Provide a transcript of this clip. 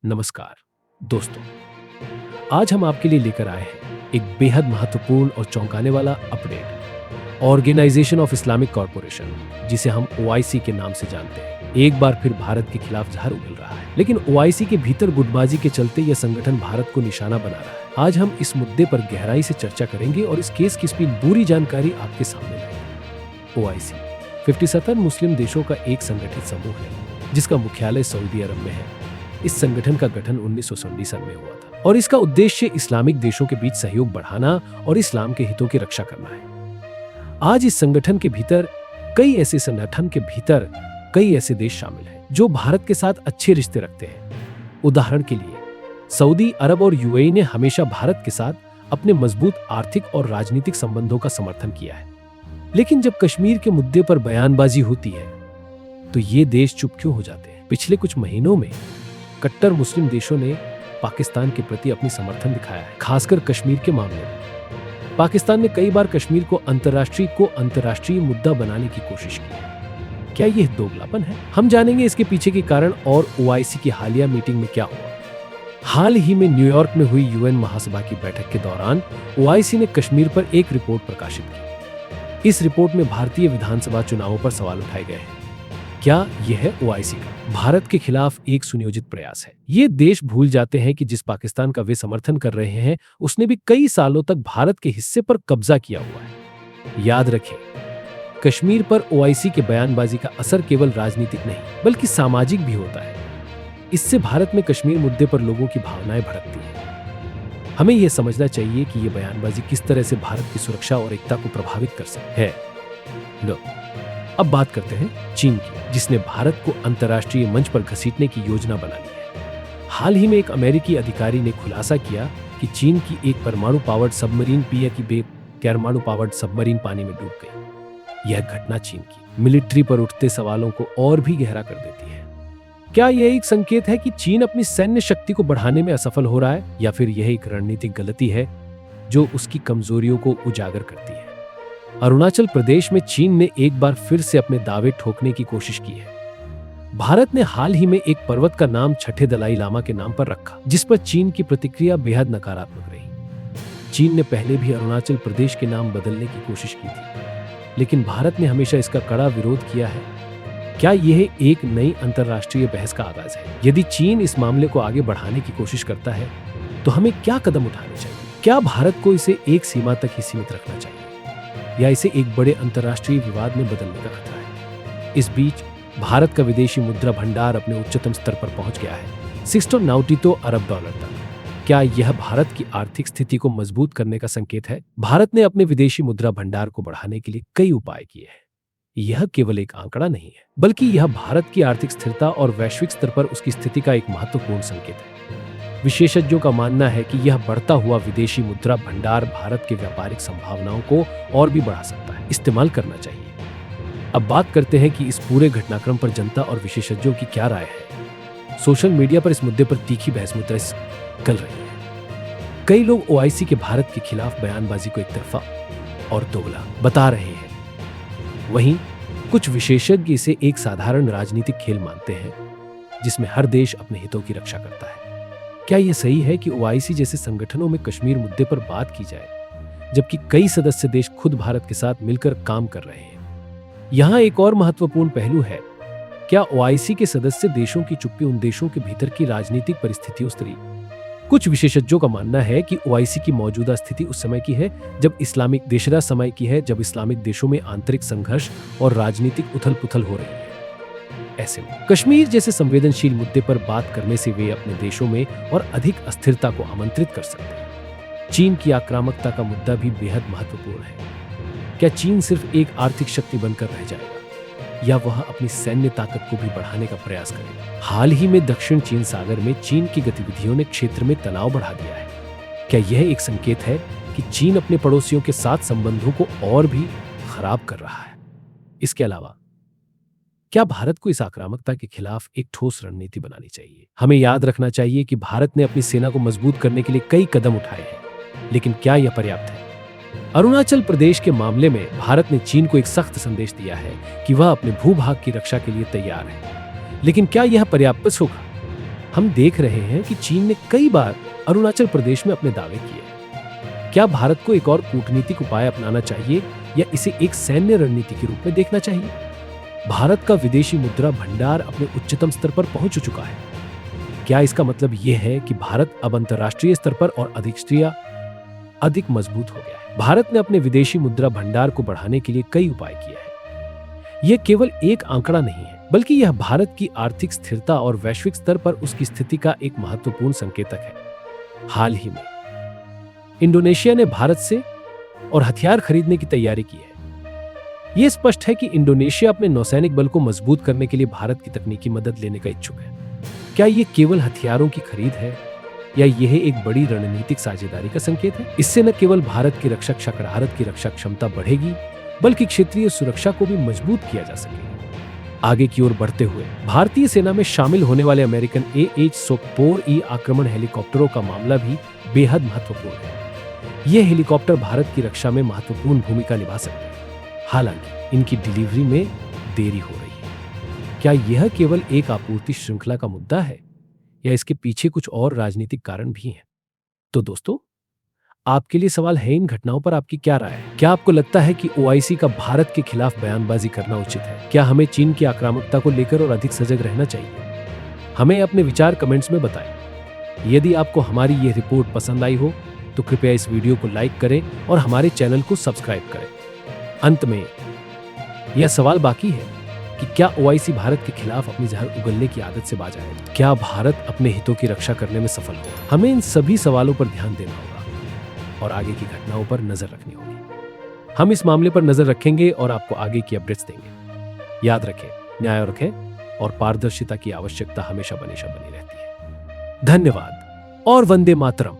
नमस्कार दोस्तों, आज हम आपके लिए लेकर आए हैं एक बेहद महत्वपूर्ण और चौंकाने वाला update. Organisation of Islamic Corporation, जिसे हम ओआईसी के नाम से जानते हैं, एक बार फिर भारत के खिलाफ जहर उगल रहा है। लेकिन ओआईसी के भीतर गुटबाजी के चलते यह संगठन भारत को निशाना बना रहा है। आज हम इस मुद्दे पर गहराई से चर्चा करेंगे और इस केस की पूरी जानकारी आपके सामने लाएंगे। ओआईसी 57 मुस्लिम देशों का एक संगठित समूह है जिसका मुख्यालय सऊदी अरब में है। इस संगठन का गठन 1919 में हुआ था और इसका उद्देश्य इस्लामिक देशों के बीच सहयोग बढ़ाना और इस्लाम के हितों की रक्षा करना है। आज इस संगठन के भीतर कई ऐसे देश शामिल हैं जो भारत के साथ अच्छे रिश्ते रखते हैं। उदाहरण के लिए सऊदी अरब और यूएई ने हमेशा भारत के साथ अपने मजबूत आर्थिक और राजनीतिक संबंधों का समर्थन किया है। लेकिन जब कश्मीर के मुद्दे पर बयानबाजी होती है तो ये देश चुप क्यों हो जाते हैं? पिछले कुछ महीनों में कट्टर मुस्लिम देशों ने पाकिस्तान के प्रति अपनी समर्थन दिखाया है, खासकर कश्मीर के मामले में। पाकिस्तान ने कई बार कश्मीर को अंतर्राष्ट्रीय मुद्दा बनाने की कोशिश की। क्या यह दोगलापन है? हम जानेंगे इसके पीछे के कारण और ओआईसी की हालिया मीटिंग में क्या हुआ। हाल ही में न्यूयॉर्क में हुई यूएन महासभा की बैठक के दौरान ओआईसी ने कश्मीर पर एक रिपोर्ट प्रकाशित की। इस रिपोर्ट में भारतीय विधानसभा चुनावों पर सवाल उठाए गए हैं। क्या यह है ओआईसी का भारत के खिलाफ एक सुनियोजित प्रयास है? ये देश भूल जाते हैं कि जिस पाकिस्तान का वे समर्थन कर रहे हैं उसने भी कई सालों तक भारत के हिस्से पर कब्जा किया हुआ है। याद रखें, कश्मीर पर ओआईसी के बयानबाजी का असर केवल राजनीतिक नहीं बल्कि सामाजिक भी होता है। इससे भारत में कश्मीर मुद्दे पर लोगों की भावनाएं भड़कती हैं। हमें यह समझना चाहिए कि यह बयानबाजी किस तरह से भारत की सुरक्षा और एकता को प्रभावित कर सकती है। अब बात करते हैं चीन की, जिसने भारत को अंतर्राष्ट्रीय मंच पर घसीटने की योजना बना ली है। हाल ही में एक अमेरिकी अधिकारी ने खुलासा किया कि चीन की एक परमाणु पावर्ड सबमरीन परमाणु पावर्ड सबमरीन पानी में डूब गई। यह घटना चीन की मिलिट्री पर उठते सवालों को और भी गहरा कर देती है। क्या यह एक संकेत है कि चीन अपनी सैन्य शक्ति को बढ़ाने में असफल हो रहा है, या फिर यह एक रणनीतिक गलती है जो उसकी कमजोरियों को उजागर करती है? अरुणाचल प्रदेश में चीन ने एक बार फिर से अपने दावे ठोकने की कोशिश की है। भारत ने हाल ही में एक पर्वत का नाम छठे दलाई लामा के नाम पर रखा, जिस पर चीन की प्रतिक्रिया बेहद नकारात्मक रही। चीन ने पहले भी अरुणाचल प्रदेश के नाम बदलने की कोशिश की थी, लेकिन भारत ने हमेशा इसका कड़ा विरोध किया है। क्या यह एक नई अंतर्राष्ट्रीय बहस का आगाज है? यदि चीन इस मामले को आगे बढ़ाने की कोशिश करता है तो हमें क्या कदम उठाने चाहिए? क्या भारत को इसे एक सीमा तक ही सीमित रखना चाहिए या इसे एक बड़े अंतर्राष्ट्रीय विवाद में बदलने का खतरा है? इस बीच भारत का विदेशी मुद्रा भंडार अपने उच्चतम स्तर पर पहुंच गया है, 692 अरब डॉलर तक। क्या यह भारत की आर्थिक स्थिति को मजबूत करने का संकेत है? भारत ने अपने विदेशी मुद्रा भंडार को बढ़ाने के लिए कई उपाय किए हैं। यह केवल एक आंकड़ा नहीं है, बल्कि यह भारत की आर्थिक स्थिरता और वैश्विक स्तर पर उसकी स्थिति का एक महत्वपूर्ण संकेत है। विशेषज्ञों का मानना है कि यह बढ़ता हुआ विदेशी मुद्रा भंडार भारत के व्यापारिक संभावनाओं को और भी बढ़ा सकता है। इस्तेमाल करना चाहिए। अब बात करते हैं कि इस पूरे घटनाक्रम पर जनता और विशेषज्ञों की क्या राय है। सोशल मीडिया पर इस मुद्दे पर तीखी बहस चल रही है। कई लोग ओआईसी के भारत के खिलाफ बयानबाजी को एकतरफा और दोगला बता रहे हैं। वहीं कुछ विशेषज्ञ इसे एक साधारण राजनीतिक खेल मानते हैं जिसमें हर देश अपने हितों की रक्षा करता है। क्या यह सही है कि ओआईसी जैसे संगठनों में कश्मीर मुद्दे पर बात की जाए, जबकि कई सदस्य देश खुद भारत के साथ मिलकर काम कर रहे हैं? यहाँ एक और महत्वपूर्ण पहलू है। क्या ओआईसी के सदस्य देशों की चुप्पी उन देशों के भीतर की राजनीतिक परिस्थितियों से? कुछ विशेषज्ञों का मानना है कि ओआईसी की मौजूदा स्थिति उस समय की है जब जब इस्लामिक देशों में आंतरिक संघर्ष और राजनीतिक उथल-पुथल हो रही है। ऐसे में कश्मीर जैसे संवेदनशील मुद्दे पर बात करने से वे अपने देशों में और अधिक अस्थिरता को आमंत्रित कर सकते हैं। चीन की आक्रामकता का मुद्दा भी बेहद महत्वपूर्ण है। क्या चीन सिर्फ एक आर्थिक शक्ति बनकर रह जाएगा या वह अपनी सैन्य ताकत को भी बढ़ाने का प्रयास करेगा? हाल ही में दक्षिण चीन सागर में चीन की गतिविधियों ने क्षेत्र में तनाव बढ़ा दिया है। क्या यह एक संकेत है कि चीन अपने पड़ोसियों के साथ संबंधों को और भी खराब कर रहा है? इसके अलावा क्या भारत को इस आक्रामकता के खिलाफ एक ठोस रणनीति बनानी चाहिए? हमें याद रखना चाहिए कि भारत ने अपनी सेना को मजबूत करने के लिए कई कदम उठाए हैं, लेकिन क्या यह पर्याप्त है? अरुणाचल प्रदेश के मामले में भारत ने चीन को एक सख्त संदेश दिया है कि वह अपने भूभाग की रक्षा के लिए तैयार है, लेकिन क्या यह पर्याप्त होगा? हम देख रहे हैं कि चीन ने कई बार अरुणाचल प्रदेश में अपने दावे किए। क्या भारत को एक और कूटनीतिक उपाय अपनाना चाहिए या इसे एक सैन्य रणनीति के रूप में देखना चाहिए? भारत का विदेशी मुद्रा भंडार अपने उच्चतम स्तर पर पहुंच चुका है। क्या इसका मतलब यह है कि भारत अब अंतर्राष्ट्रीय स्तर पर और अधिक मजबूत हो गया है? भारत ने अपने विदेशी मुद्रा भंडार को बढ़ाने के लिए कई उपाय किए हैं। यह केवल एक आंकड़ा नहीं है, बल्कि यह भारत की आर्थिक स्थिरता और वैश्विक स्तर पर उसकी स्थिति का एक महत्वपूर्ण संकेतक है। हाल ही में इंडोनेशिया ने भारत से और हथियार खरीदने की तैयारी की है। यह स्पष्ट है कि इंडोनेशिया अपने नौसैनिक बल को मजबूत करने के लिए भारत की तकनीकी मदद लेने का इच्छुक है। क्या यह केवल हथियारों की खरीद है या यह एक बड़ी रणनीतिक साझेदारी का संकेत है? इससे न केवल भारत की रक्षा क्षमता बढ़ेगी, बल्कि क्षेत्रीय सुरक्षा को भी मजबूत किया जा सकेगा। आगे की ओर बढ़ते हुए भारतीय सेना में शामिल होने वाले अमेरिकन AH-4E आक्रमण हेलीकॉप्टरों का मामला भी बेहद महत्वपूर्ण है। ये हेलीकॉप्टर भारत की रक्षा में महत्वपूर्ण भूमिका निभा सकते हैं, हालांकि इनकी डिलीवरी में देरी हो रही है। क्या यह केवल एक आपूर्ति श्रृंखला का मुद्दा है या इसके पीछे कुछ और राजनीतिक कारण भी हैं? तो दोस्तों, आपके लिए सवाल है, इन घटनाओं पर आपकी क्या राय है? क्या आपको लगता है कि OIC का भारत के खिलाफ बयानबाजी करना उचित है? क्या हमें चीन की आक्रामकता को लेकर और अधिक सजग रहना चाहिए? हमें अपने विचार कमेंट्स में बताएं। यदि आपको हमारी यह रिपोर्ट पसंद आई हो तो कृपया इस वीडियो को लाइक करें और हमारे चैनल को सब्सक्राइब करें। अंत में यह सवाल बाकी है कि क्या OIC भारत के खिलाफ अपनी जहर उगलने की आदत से बाज आएगा? क्या भारत अपने हितों की रक्षा करने में सफल होगा? हमें इन सभी सवालों पर ध्यान देना होगा और आगे की घटनाओं पर नजर रखनी होगी। हम इस मामले पर नजर रखेंगे और आपको आगे की अपडेट्स देंगे। याद रखें, न्याय रखें और पारदर्शिता की आवश्यकता हमेशा बनी रहती है। धन्यवाद और वंदे मातरम।